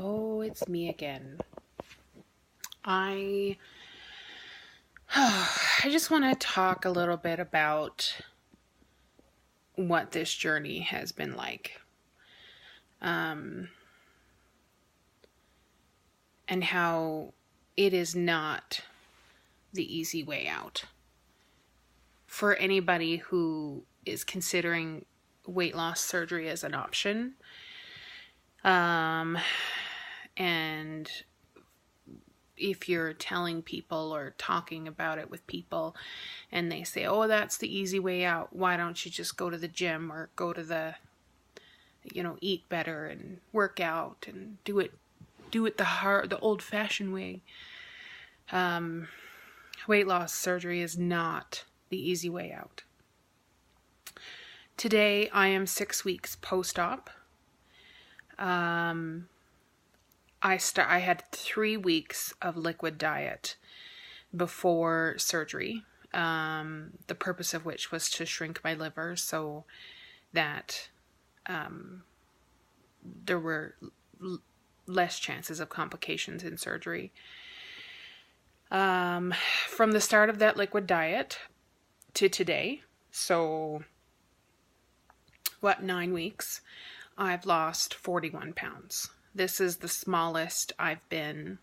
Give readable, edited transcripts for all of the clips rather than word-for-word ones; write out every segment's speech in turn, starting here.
Oh, it's me again. I just want to talk a little bit about what this journey has been like. And how it is not the easy way out. For anybody who is considering weight loss surgery as an option, and if you're telling people or talking about it with people and they say, oh, that's the easy way out, why don't you just go to the gym or go to the, eat better and work out and do it the old-fashioned way. Weight loss surgery is not the easy way out. Today I am 6 weeks post-op. I had 3 weeks of liquid diet before surgery, the purpose of which was to shrink my liver so that there were less chances of complications in surgery. From the start of that liquid diet to today, so 9 weeks, I've lost 41 pounds. This is the smallest I've been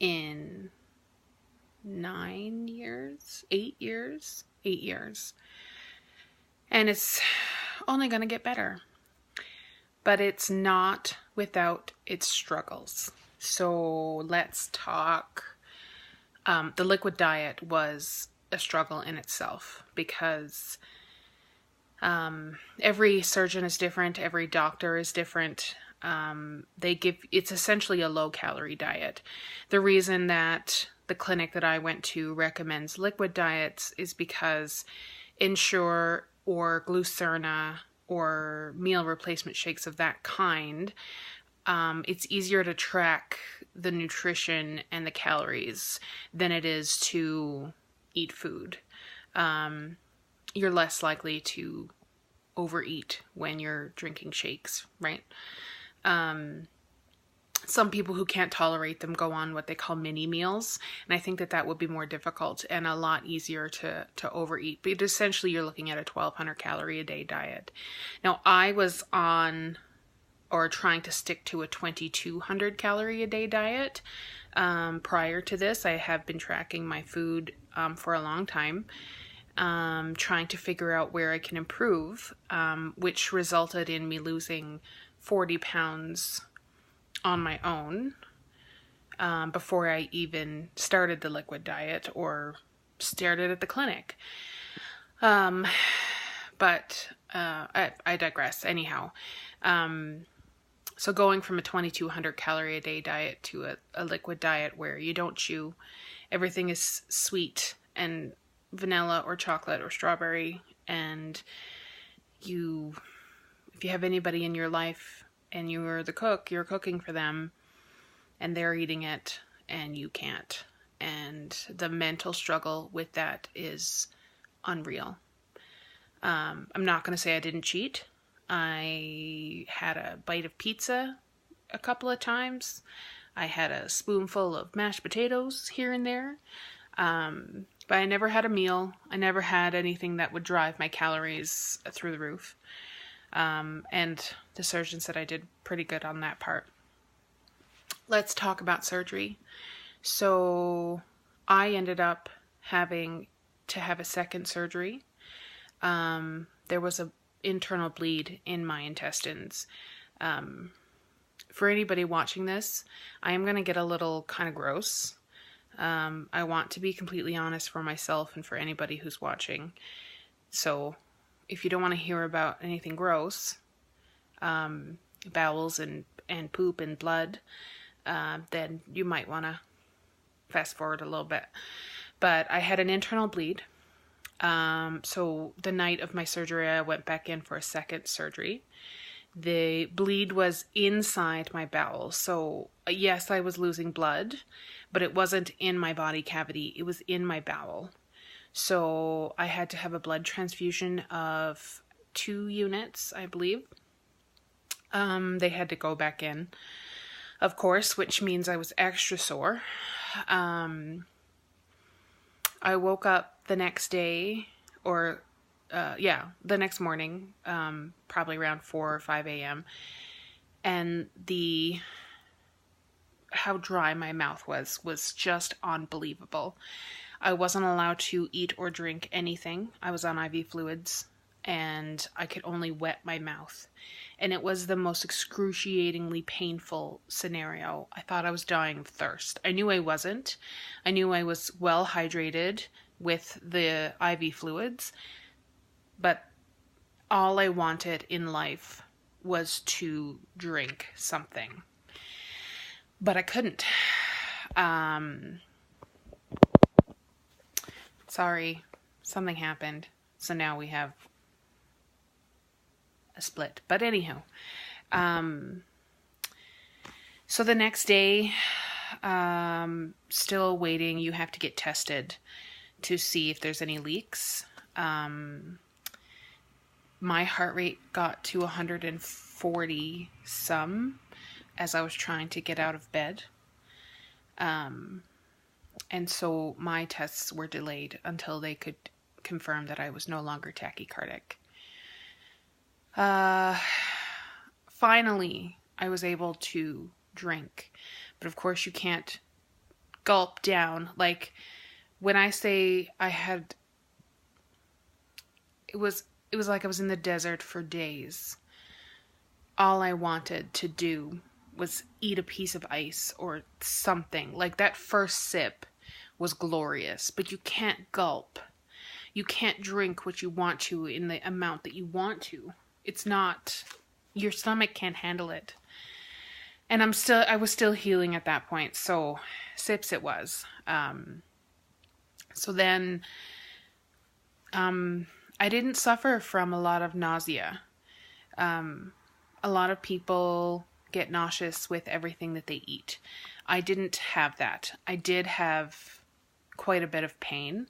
in 8 years. And it's only going to get better. But it's not without its struggles. So let's talk. The liquid diet was a struggle in itself because every surgeon is different. Every doctor is different. It's essentially a low calorie diet. The reason that the clinic that I went to recommends liquid diets is because Ensure or Glucerna or meal replacement shakes of that kind, it's easier to track the nutrition and the calories than it is to eat food. You're less likely to overeat when you're drinking shakes, right? Some people who can't tolerate them go on what they call mini meals, and I think that would be more difficult and a lot easier to overeat. But essentially, you're looking at a 1,200 calorie a day diet. Now, I was on or trying to stick to a 2,200 calorie a day diet. Prior to this, I have been tracking my food for a long time, trying to figure out where I can improve, which resulted in me losing 40 pounds on my own before I even started the liquid diet or started at the clinic. But I digress. Anyhow, so going from a 2,200 calorie a day diet to a liquid diet where you don't chew, everything is sweet and vanilla or chocolate or strawberry, and if you have anybody in your life and you're the cook, you're cooking for them and they're eating it and you can't. And the mental struggle with that is unreal. I'm not going to say I didn't cheat. I had a bite of pizza a couple of times. I had a spoonful of mashed potatoes here and there. But I never had a meal. I never had anything that would drive my calories through the roof. And the surgeon said I did pretty good on that part. Let's talk about surgery. So I ended up having to have a second surgery. There was an internal bleed in my intestines. For anybody watching this, I am going to get a little kind of gross. I want to be completely honest for myself and for anybody who's watching. So if you don't want to hear about anything gross, bowels and poop and blood, then you might want to fast forward a little bit. But I had an internal bleed. So the night of my surgery, I went back in for a second surgery. The bleed was inside my bowels. So yes, I was losing blood, but it wasn't in my body cavity. It was in my bowel. So I had to have a blood transfusion of 2 units, I believe. They had to go back in. of course, which means I was extra sore. I woke up the next day, or the next morning, probably around 4 or 5 a.m. And how dry my mouth was just unbelievable. I wasn't allowed to eat or drink anything. I was on IV fluids, and I could only wet my mouth. And it was the most excruciatingly painful scenario. I thought I was dying of thirst. I knew I wasn't. I knew I was well hydrated with the IV fluids, but all I wanted in life was to drink something. But I couldn't. Sorry, something happened. So now we have a split. But anyhow, so the next day, still waiting. You have to get tested to see if there's any leaks. My heart rate got to 140 some as I was trying to get out of bed. And so my tests were delayed until they could confirm that I was no longer tachycardic. Finally, I was able to drink. But of course you can't gulp down. Like, when I say I had... It was like I was in the desert for days. All I wanted to do was eat a piece of ice or something. Like, that first sip was glorious, but you can't gulp. You can't drink what you want to in the amount that you want to. It's not, your stomach can't handle it. And I was still healing at that point, so sips it was. So then, I didn't suffer from a lot of nausea. A lot of people get nauseous with everything that they eat. I didn't have that. I did have quite a bit of pain.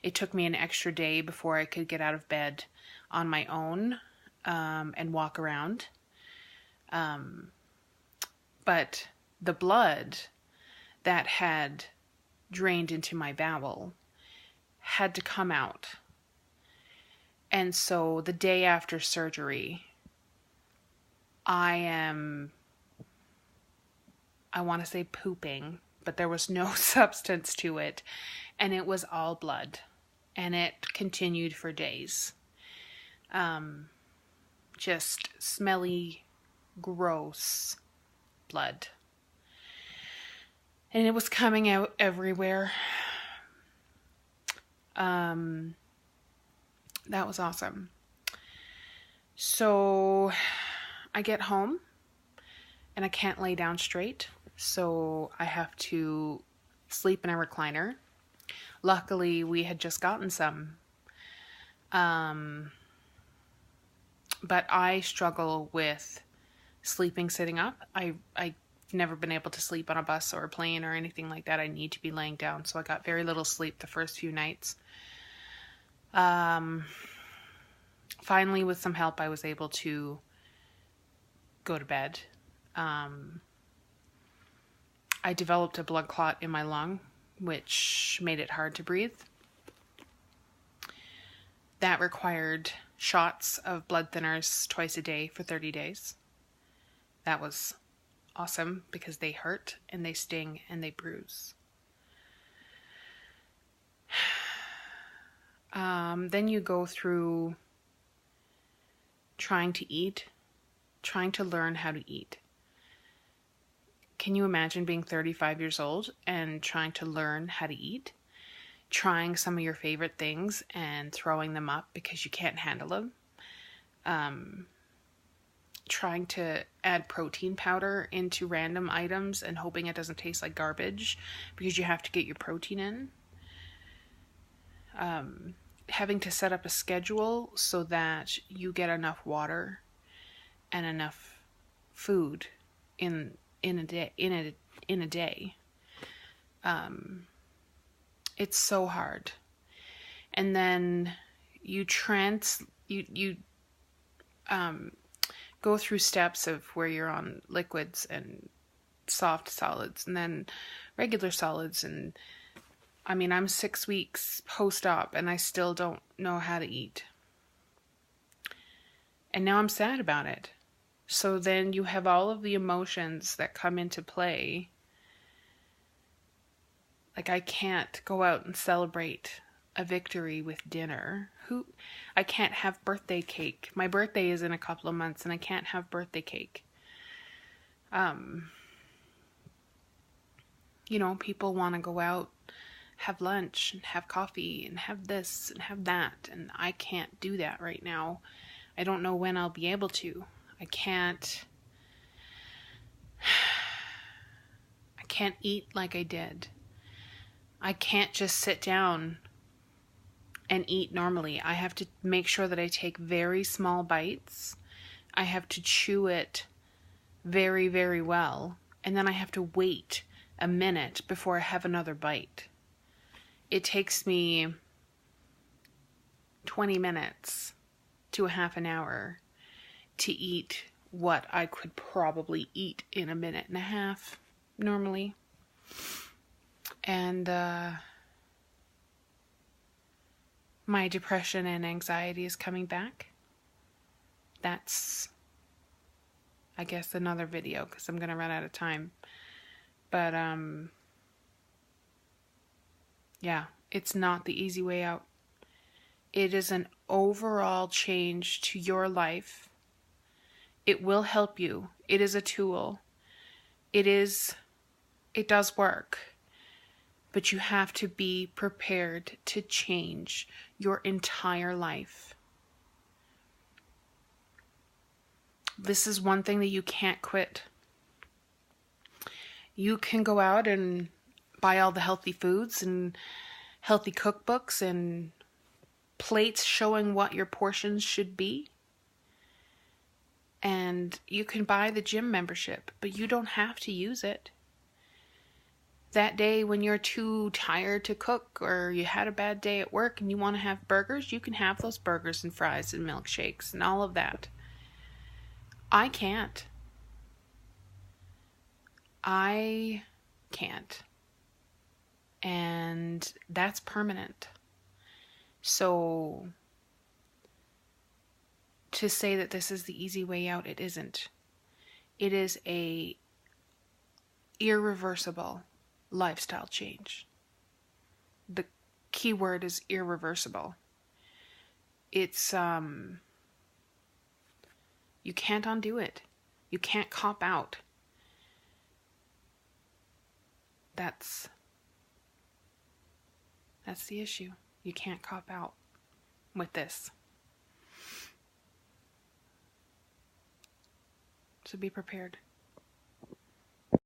It took me an extra day before I could get out of bed on my own and walk around. But the blood that had drained into my bowel had to come out. And so the day after surgery, I want to say pooping, but there was no substance to it, and it was all blood, and it continued for days. Just smelly, gross blood. And it was coming out everywhere. That was awesome. So I get home and I can't lay down straight, so I have to sleep in a recliner. Luckily, we had just gotten some. But I struggle with sleeping sitting up. I've never been able to sleep on a bus or a plane or anything like that. I need to be laying down, so I got very little sleep the first few nights. Finally, with some help, I was able to go to bed. I developed a blood clot in my lung, which made it hard to breathe. That required shots of blood thinners twice a day for 30 days. That was awesome because they hurt and they sting and they bruise. Then you go through trying to eat, trying to learn how to eat. Can you imagine being 35 years old and trying to learn how to eat? Trying some of your favorite things and throwing them up because you can't handle them. Trying to add protein powder into random items and hoping it doesn't taste like garbage because you have to get your protein in. Having to set up a schedule so that you get enough water and enough food in a day. It's so hard. And then you go through steps of where you're on liquids and soft solids and then regular solids. And I mean, I'm 6 weeks post-op and I still don't know how to eat. And now I'm sad about it. So then you have all of the emotions that come into play. Like, I can't go out and celebrate a victory with dinner. I can't have birthday cake. My birthday is in a couple of months and I can't have birthday cake. You know, people want to go out, have lunch and have coffee and have this and have that, and I can't do that right now. I don't know when I'll be able to. I can't eat like I did. I can't just sit down and eat normally. I have to make sure that I take very small bites. I have to chew it very, very well. And then I have to wait a minute before I have another bite. It takes me 20 minutes to a half an hour to eat what I could probably eat in a minute and a half normally. And my depression and anxiety is coming back. That's, I guess, another video because I'm going to run out of time. But yeah, it's not the easy way out. It is an overall change to your life. It will help you. It is a tool. It does work. But you have to be prepared to change your entire life. This is one thing that you can't quit. You can go out and buy all the healthy foods and healthy cookbooks and plates showing what your portions should be. And you can buy the gym membership, but you don't have to use it. That day when you're too tired to cook or you had a bad day at work and you want to have burgers, you can have those burgers and fries and milkshakes and all of that. I can't. I can't. And that's permanent. So to say that this is the easy way out, it isn't. It is a irreversible lifestyle change. The key word is irreversible. It's you can't undo it. You can't cop out. That's the issue. You can't cop out with this. So be prepared.